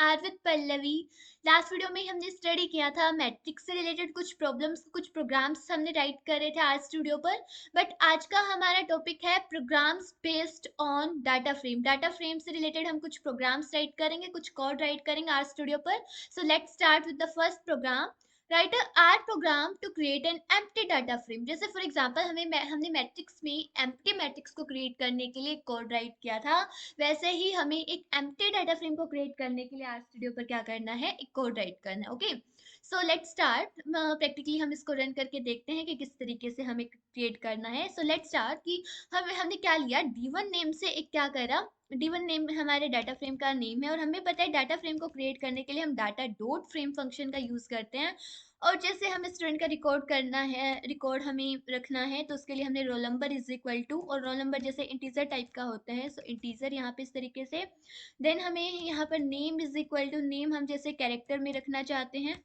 Are with Pallavi. Last video में हमने study किया था मैट्रिक्स से रिलेटेड कुछ प्रॉब्लम्स, कुछ प्रोग्राम्स हमने राइट करे थे आर स्टूडियो पर। बट आज का हमारा टॉपिक है programs based on data frame. Data frame से रिलेटेड हम कुछ प्रोग्राम्स राइट करेंगे, कुछ कोड राइट करेंगे आर स्टूडियो पर। So let's start with the first program. Write a R program to create an empty data frame. जैसे for example हमने matrix में एम्प्टी मैट्रिक्स को क्रिएट करने के लिए कोड राइट किया था, वैसे ही हमें एक एम्प्टी डाटा फ्रेम को क्रिएट करने के लिए आर स्टूडियो पर क्या करना है, एक कोड राइट करना है। Okay, so let's start. Practically हम इसको रन करके देखते हैं कि किस तरीके से हमें क्रिएट करना है। सो लेट्स स्टार्ट कि हमने क्या लिया, D1 नेम से एक क्या करा, D1 नेम हमारे डाटा फ्रेम का नेम है और हमें पता है डाटा फ्रेम को क्रिएट करने के लिए हम डाटा डॉट फ्रेम फंक्शन का यूज करते हैं। और जैसे हमें स्टूडेंट का रिकॉर्ड करना है, रिकॉर्ड हमें रखना है, तो उसके लिए हमने roll number is equal to, और रोल नंबर जैसे इंटीजर टाइप का होता है, सो इंटीजर यहाँ पे इस तरीके से। देन हमें यहाँ पर name is equal to, name हम जैसे कैरेक्टर में रखना चाहते हैं।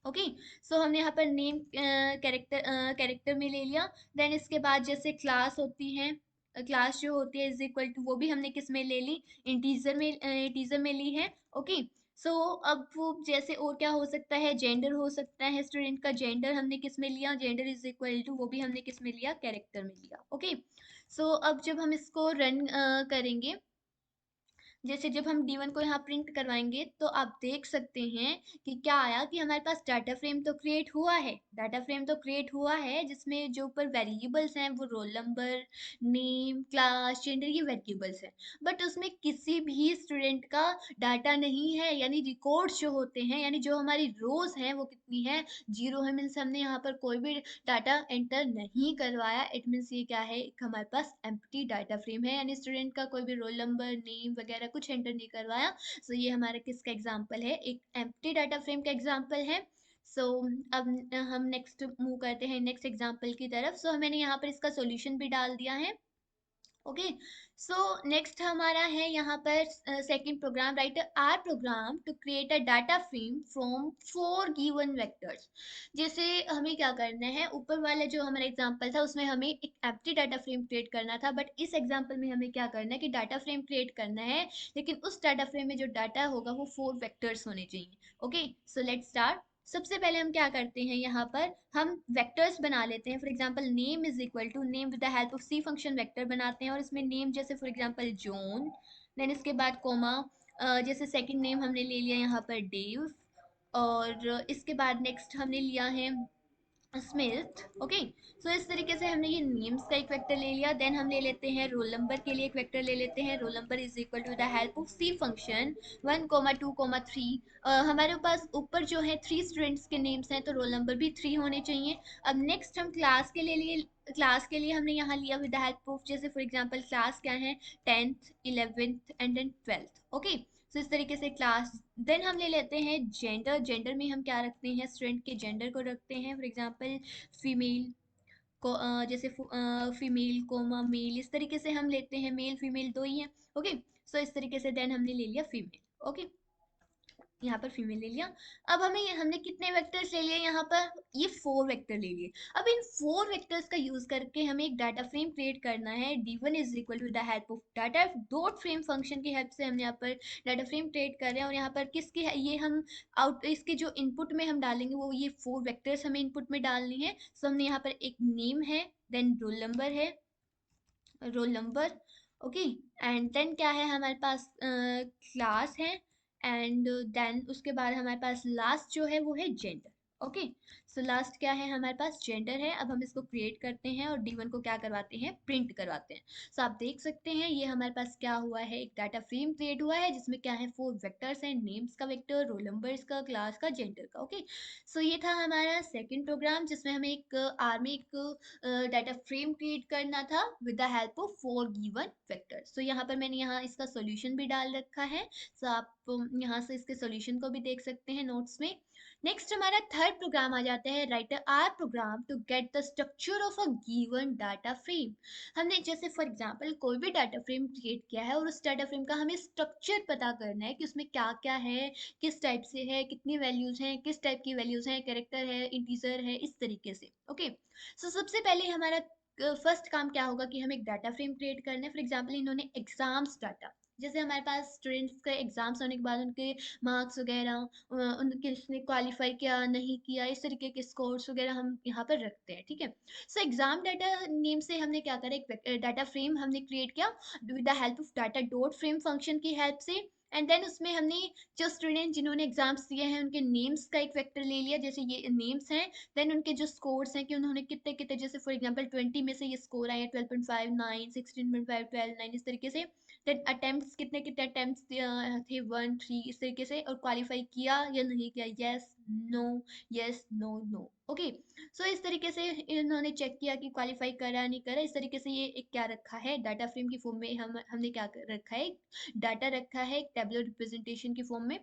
ओके, सो हमने यहाँ पर नेम कैरेक्टर में ले लिया। देन इसके बाद जैसे क्लास होती है, क्लास जो होती है इज इक्वल टू, वो भी हमने किस में ले ली, इंटीजर में ली है। ओके, सो अब वो जैसे और क्या हो सकता है, जेंडर हो सकता है, स्टूडेंट का जेंडर हमने किस में लिया, जेंडर इज इक्वल टू, वो भी हमने किस में लिया, कैरेक्टर में लिया। ओके, सो अब जब हम इसको रन करेंगे, जैसे जब हम D1 को यहाँ प्रिंट करवाएंगे, तो आप देख सकते हैं कि क्या आया, कि हमारे पास डाटा फ्रेम तो क्रिएट हुआ है, डाटा फ्रेम तो क्रिएट हुआ है, जिसमें जो ऊपर वेरिएबल्स हैं वो roll number, name, class, gender, ये वेरिएबल्स हैं। बट उसमें किसी भी स्टूडेंट का डाटा नहीं है, यानी रिकॉर्ड्स जो होते हैं, यानी जो हमारी रोज हैं वो कितनी है, 0 है। मीन्स हमने यहाँ पर कोई भी डाटा एंटर नहीं करवाया। इट मीन्स ये क्या है, एक हमारे पास एम्प्टी डाटा फ्रेम है, यानी स्टूडेंट का कोई भी रोल नंबर, नेम वगैरह कुछ एंटर नहीं करवाया। सो ये हमारा किसका एग्जांपल है, एक एम्प्टी डाटा फ्रेम का एग्जांपल है। सो अब हम नेक्स्ट मूव करते हैं नेक्स्ट एग्जांपल की तरफ। सो मैंने यहाँ पर इसका सॉल्यूशन भी डाल दिया है। ओके, सो नेक्स्ट हमारा है यहाँ पर second program, write R program to create a data frame from 4 given vectors. जैसे हमें क्या करना है, ऊपर वाला जो हमारा एग्जांपल था उसमें हमें एक एम्प्टी डाटा फ्रेम क्रिएट करना था, बट इस एग्जांपल में हमें क्या करना है कि डाटा फ्रेम क्रिएट करना है, लेकिन उस डाटा फ्रेम में जो डाटा होगा वो 4 वेक्टर्स होने चाहिए। Okay, so let's start. सबसे पहले हम क्या करते हैं, यहाँ पर हम वेक्टर्स बना लेते हैं। For example name is equal to, name with the help of C function vector बनाते हैं, और इसमें नेम जैसे फॉर एग्जांपल जॉन, देन इसके बाद कोमा, जैसे सेकंड नेम हमने ले लिया यहाँ पर डेव, और इसके बाद नेक्स्ट हमने लिया है स्मिथ। ओके, सो इस तरीके से हमने ये नेम्स का एक वेक्टर ले लिया। देन हम ले लेते हैं रोल नंबर के लिए एक वेक्टर ले लेते हैं, roll number is equal to the help of C function 1, 2, 3। हमारे पास ऊपर जो है 3 स्टूडेंट्स के नेम्स हैं, तो रोल नंबर भी 3 होने चाहिए। अब नेक्स्ट हम क्लास के लिए, क्लास के लिए हमने यहाँ लिया विद द हेल्प ऑफ, जैसे फॉर एग्जांपल क्लास क्या है, 10th 11th and then 12th। Okay, so इस तरीके से क्लास। देन हम ले लेते हैं जेंडर, जेंडर में हम क्या रखते हैं, स्टूडेंट के जेंडर को रखते हैं। फॉर एग्जांपल फीमेल को, जैसे फीमेल कोमा मेल, इस तरीके से हम लेते हैं, मेल फीमेल दो ही है। ओके, सो इस तरीके से देन हमने ले लिया फीमेल। ओके, यहाँ पर फीमेल ले लिया। अब हमने कितने वेक्टर्स ले लिए यहाँ पर, ये 4 वेक्टर ले लिए। अब इन 4 वेक्टर्स का यूज करके हमें एक डाटा फ्रेम क्रिएट करना है। D1 is equal to the help of data dot frame function की हेल्प से हमने यहाँ पर डाटा फ्रेम क्रिएट कर रहे हैं। और यहाँ पर किसकी है, ये हम आउट, इसके जो इनपुट में हम डालेंगे वो ये 4 वेक्टर्स हमें इनपुट में डालनी है। सो हमने यहाँ पर एक नेम है, देन रोल नंबर है, roll number. Okay, and then क्या है हमारे पास, क्लास है, एंड देन उसके बाद हमारे पास लास्ट जो है वो है जेंडर। ओके, सो लास्ट क्या है हमारे पास, जेंडर है। अब हम इसको क्रिएट करते हैं और D1 को क्या करवाते हैं, प्रिंट करवाते हैं। सो आप देख सकते हैं ये हमारे पास क्या हुआ है, एक डाटा फ्रेम क्रिएट हुआ है जिसमें क्या है, 4 वेक्टर्स हैं, नेम्स का वेक्टर, रोल नंबर्स का, क्लास का, जेंडर का। ओके, सो ये था हमारा सेकंड प्रोग्राम जिसमें हमें एक आर में एक डाटा फ्रेम क्रिएट करना था with the help of 4 given vectors. So यहाँ पर मैंने यहाँ इसका सॉल्यूशन भी डाल रखा है। सो आप यहाँ से इसके सॉल्यूशन को भी देख सकते हैं नोट्स में। नेक्स्ट हमारा थर्ड प्रोग्राम आ जाता है, write R program to get the structure of a given data frame. हमने जैसे फॉर एग्जांपल कोई भी डाटा फ्रेम क्रिएट किया है और उस डाटा फ्रेम का हमें स्ट्रक्चर पता करना है कि उसमें क्या क्या है, किस टाइप से है, कितनी वैल्यूज हैं, किस टाइप की वैल्यूज हैं, कैरेक्टर है, इंटीजर है, इस तरीके से। ओके, सो सबसे पहले हमारा फर्स्ट काम क्या होगा कि हमें एक डाटा फ्रेम क्रिएट करना है। फॉर एग्जांपल इन्होंने एग्जाम्स डाटा, जैसे हमारे पास स्टूडेंट्स का एग्जाम्स होने के बाद उनके मार्क्स वगैरह, उनके किसने क्वालिफाई किया नहीं किया, इस तरीके के स्कोर्स वगैरह हम यहाँ पर रखते हैं, ठीक है। सो एग्जाम डाटा नेम से हमने क्या करा, एक डाटा फ्रेम हमने क्रिएट किया with the help of data dot frame function की हेल्प से। एंड देन उसमें हमने जो स्टूडेंट जिन्होंने एग्जाम्स दिए हैं उनके नेम्स का एक वेक्टर ले लिया, जैसे ये नेम्स हैं। देन उनके जो स्कोर्स हैं कि उन्होंने कितने कितने, जैसे फॉर एग्जांपल 20 में से ये स्कोर आए 12.5, 9, 16.5, 12, 9, इस तरीके से। देन अटेम्प्ट्स कितने कितने अटेम्प्ट्स थे, 1, 3, इस तरीके से। और क्वालिफाई किया या नहीं किया, yes no, yes no no, okay. So इस तरीके से इन्होंने चेक किया कि क्वालिफाई करा नहीं करा। इस तरीके से ये एक क्या रखा है, डाटा फ्रेम की फॉर्म में हमने क्या रखा है, डाटा रखा है एक टेबुलर रिप्रेजेंटेशन की फॉर्म में।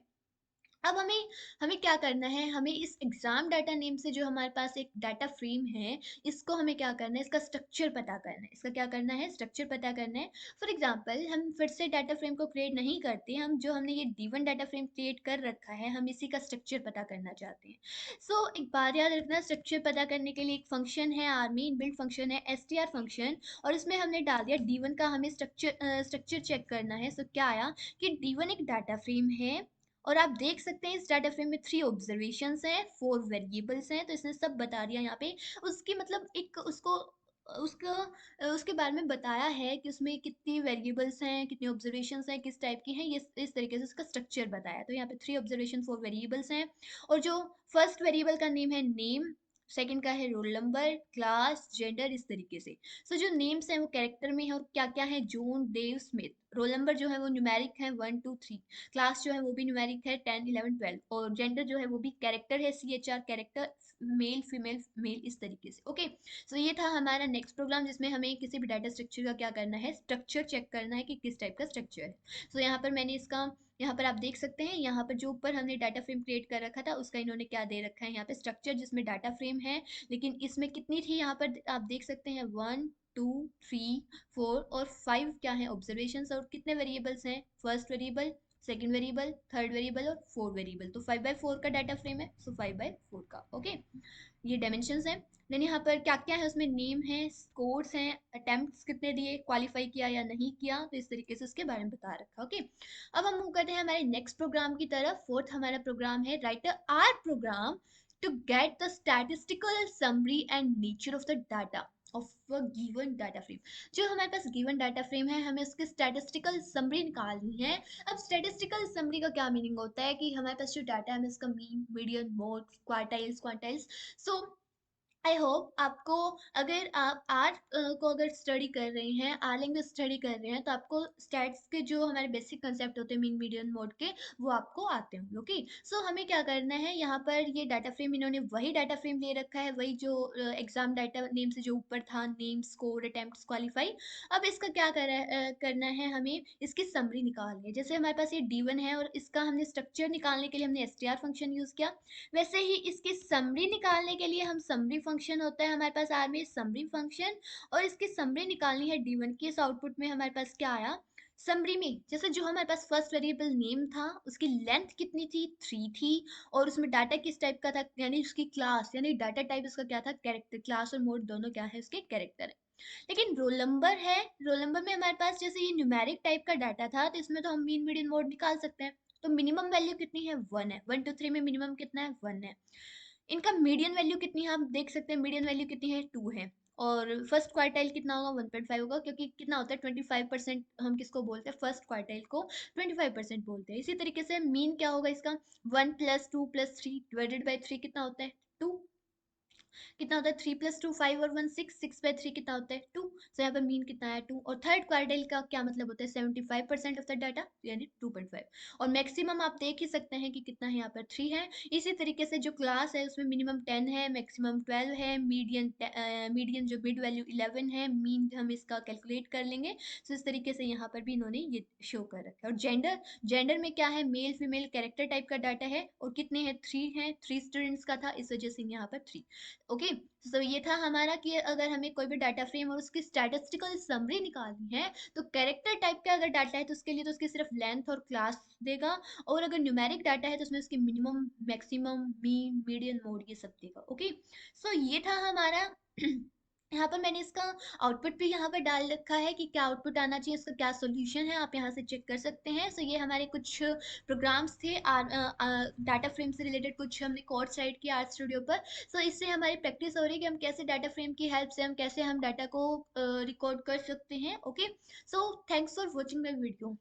अब हमें हमें क्या करना है, हमें इस एग्जाम डाटा नेम से जो हमारे पास एक डाटा फ्रेम है, इसको हमें क्या करना है, इसका स्ट्रक्चर पता करना है। इसका क्या करना है, स्ट्रक्चर पता करना है। फॉर एग्जांपल हम फिर से डाटा फ्रेम को क्रिएट नहीं करते, हम जो हमने ये D1 डाटा फ्रेम क्रिएट कर रखा है, हम इसी का स्ट्रक्चर पता करना चाहते हैं। सो एक बात याद रखना, स्ट्रक्चर पता करने के लिए एक फंक्शन है, आर्मी इनबिल्ट फंक्शन है str फंक्शन। और इसमें हमने डाल दिया D1 का, हमें स्ट्रक्चर चेक करना है। सो क्या आया कि D1 एक डाटा फ्रेम है। और आप देख सकते हैं इस डाटा फ्रेम में 3 ऑब्जर्वेशंस हैं, 4 वेरिएबल्स हैं, तो इसने सब बता दिया यहाँ पे। उसकी मतलब एक उसको उसका उसके बारे में बताया है कि उसमें कितनी वेरिएबल्स हैं, कितनी ऑब्जर्वेशंस हैं, किस टाइप की हैं, ये इस तरीके से उसका स्ट्रक्चर बताया। तो यहाँ पे 3 ऑब्जर्वेशन, 4 वेरिएबल्स हैं। और जो फर्स्ट वेरिएबल का नेम है नेम, सेकंड का है रोल नंबर, क्लास, जेंडर, इस तरीके से। सो जो नेम्स हैं वो कैरेक्टर में है, और क्या क्या है, जून, डेव, स्मिथ। रोल नंबर जो है वो न्यूमेरिक है 1 2 3। क्लास जो है वो भी न्यूमेरिक है 10 11 12। और जेंडर जो है वो भी कैरेक्टर है, CHR character, male female male, इस तरीके से, ओके। सो ये था हमारा नेक्स्ट प्रोग्राम, जिसमें हमें किसी भी डाटा स्ट्रक्चर का क्या करना है, स्ट्रक्चर चेक करना है कि किस टाइप का स्ट्रक्चर है। सो यहाँ पर मैंने इसका, यहाँ पर आप देख सकते हैं, यहाँ पर जो ऊपर हमने डाटा फ्रेम क्रिएट कर रखा था उसका इन्होंने क्या दे रखा है, यहाँ पे स्ट्रक्चर जिसमें डाटा फ्रेम है। लेकिन इसमें कितनी थी, यहाँ पर आप देख सकते हैं 1 2 3 4 और 5 क्या है ऑब्जर्वेशंस। और कितने वेरिएबल्स हैं, first variable, second variable, third variable और फोर्थ वेरिएबल। तो 5/4 का डाटा फ्रेम है, सो 5/4 का, ओके। ये डायमेंशंस हैं। देन यहाँ पर क्या क्या है, उसमें नेम है, स्कोर्स हैं, अटेम्प्ट्स कितने दिए, क्वालिफाई किया या नहीं किया, तो इस तरीके से उसके बारे में बता रखा, ओके। अब हम मूव करते हैं हमारे नेक्स्ट प्रोग्राम की तरफ। फोर्थ हमारा प्रोग्राम है write R program to get the statistical summary and nature of the data of a given data frame. जो हमारे पास गिवन डाटा फ्रेम है, हमें उसकी स्टैटिस्टिकल समरी निकालनी है। अब स्टैटिस्टिकल समरी का क्या मीनिंग होता है कि हमारे पास जो डाटा है, हमें उसका mean, median, mode, quartiles, quantiles. So I hope आपको, अगर आप आर को अगर स्टडी कर रहे हैं, आर लैंग्वेज स्टडी कर रहे हैं, तो आपको स्टैट्स के जो हमारे बेसिक कंसेप्ट होते हैं मीन मीडियन मोड के, वो आपको आते होंगे, ओके। सो हमें क्या करना है, यहाँ पर ये डाटा फ्रेम इन्होंने वही डाटा फ्रेम ले रखा है, वही जो एग्जाम डाटा नेम से जो ऊपर था, नेम, स्कोर, अटेम्प्ट्स, क्वालिफाई। अब इसका क्या करना है, हमें इसकी समरी निकालनी है। जैसे हमारे पास ये D1 है और इसका हमने स्ट्रक्चर निकालने के लिए हमने str फंक्शन यूज किया, वैसे ही इसकी समरी निकालने के लिए हम समरी फंक्शन होता है हमारे पास आर में, समरी फंक्शन। और इसकी समरी निकालनी है D1 की। इस आउटपुट में हमारे पास क्या आया, समरी में जैसे जो हमारे पास फर्स्ट वेरिएबल नेम था, उसकी लेंथ कितनी थी, 3 थी। और उसमें डाटा किस टाइप का था, यानी उसकी क्लास, यानी डाटा टाइप उसका क्या था, कैरेक्टर। क्लास और मोड दोनों क्या है, उसके कैरेक्टर है। लेकिन रोल नंबर है, रोल नंबर में हमारे पास जैसे ये न्यूमेरिक टाइप का डाटा था, तो इसमें तो हम मीन मीडियन मोड निकाल सकते हैं। तो मिनिमम वैल्यू कितनी है, 1 है, 1 2 3 में मिनिमम कितना है, 1 है। इनका मीडियन वैल्यू कितनी है, आप देख सकते हैं मीडियन वैल्यू कितनी है, 2 है। और फर्स्ट क्वार्टाइल कितना होगा, 1.5 होगा, क्योंकि कितना होता है 25%, हम किसको बोलते हैं, फर्स्ट क्वार्टाइल को 25% बोलते हैं। इसी तरीके से मीन क्या होगा इसका, 1 + 2 + 3 डिवाइडेड बाई 3 कितना होता है, 2। कितना होता है, 3 + 2 5 और 1 6, 6/3 कितना होता है, 2। सो यहाँ पर मीन कितना है, 2। और थर्ड क्वार्टाइल का क्या मतलब होता है, 75% ऑफ द डाटा, यानी 2.5। और मैक्सिमम आप देख ही सकते हैं कि कितना है, यहाँ पर 3 है। इसी तरीके से जो क्लास है उसमें मिनिमम 10 है, मैक्सिमम 12 है, मीडियन मीडियन जो मिड वैल्यू 11 है, मीन हम इसका कैलकुलेट कर लेंगे। सो इस तरीके से यहाँ पर भी इन्होंने ये शो कर रखा है। और जेंडर, जेंडर में क्या है, मेल फीमेल कैरेक्टर टाइप का डाटा है। और कितने हैं, 3 है, 3 स्टूडेंट्स का था, इस वजह से यहाँ पर 3, ओके। सो ये था हमारा कि अगर हमें कोई भी डाटा फ्रेम और उसकी स्टैटिस्टिकल समरी निकालनी है, तो कैरेक्टर टाइप का अगर डाटा है तो उसके लिए तो उसकी सिर्फ लेंथ और क्लास देगा। और अगर न्यूमेरिक डाटा है तो उसमें उसकी minimum, maximum, mean, median, mode, ये सब देगा, ओके। सो ये था हमारा यहाँ पर मैंने इसका आउटपुट भी यहाँ पर डाल रखा है कि क्या आउटपुट आना चाहिए, इसका क्या सॉल्यूशन है, आप यहाँ से चेक कर सकते हैं। सो ये हमारे कुछ प्रोग्राम्स थे डाटा फ्रेम से रिलेटेड, कुछ हमने कोर्स राइट किया आर्ट स्टूडियो पर। सो इससे हमारी प्रैक्टिस हो रही है कि हम कैसे डाटा फ्रेम की हेल्प से हम कैसे हम डाटा को रिकॉर्ड कर सकते हैं। Okay, so thanks for watching my video.